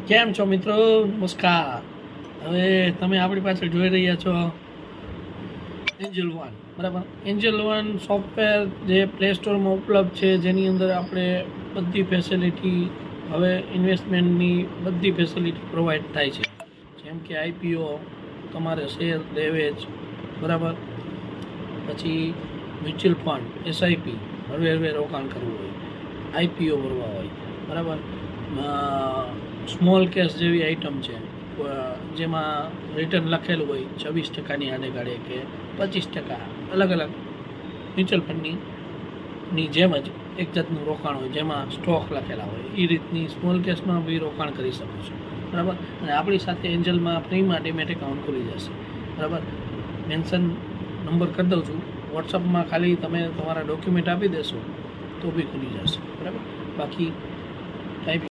કેમ છો મિત્રો? નમસ્કાર. હવે તમે આપણી પાછળ જોઈ રહ્યા છો એન્જલ વન, બરાબર. એન્જલ વન સોફ્ટવેર જે પ્લે સ્ટોરમાં ઉપલબ્ધ છે, જેની અંદર આપણે બધી ફેસિલિટી, હવે ઇન્વેસ્ટમેન્ટની બધી ફેસિલિટી પ્રોવાઈડ થાય છે. જેમ કે આઈપીઓ, તમારે શેર લેવેચ, બરાબર. પછી મ્યુચ્યુઅલ ફંડ, એસઆઈપી, હળવે રોકાણ કરવું હોય, આઈપીઓ ભરવા હોય, બરાબર. સ્મોલ કેસ જેવી આઇટમ છે, જેમાં રિટર્ન લખેલું હોય 26%ની આડે કે 25%, અલગ અલગ મ્યુચ્યુઅલ ફંડની જેમ જ એક જાતનું રોકાણ હોય, જેમાં સ્ટોક લખેલા હોય. એ રીતની સ્મોલ કેસમાં બી રોકાણ કરી શકો છો, બરાબર. અને આપણી સાથે એન્જલમાં ફ્રીમાં ડીમેટ એકાઉન્ટ ખુલી જશે, બરાબર. મેન્શન નંબર કરી દઉં છું. વોટ્સઅપમાં ખાલી તમે તમારા ડોક્યુમેન્ટ આપી દેશો તો બી ખુલી જશે, બરાબર. બાકી ટાઈપ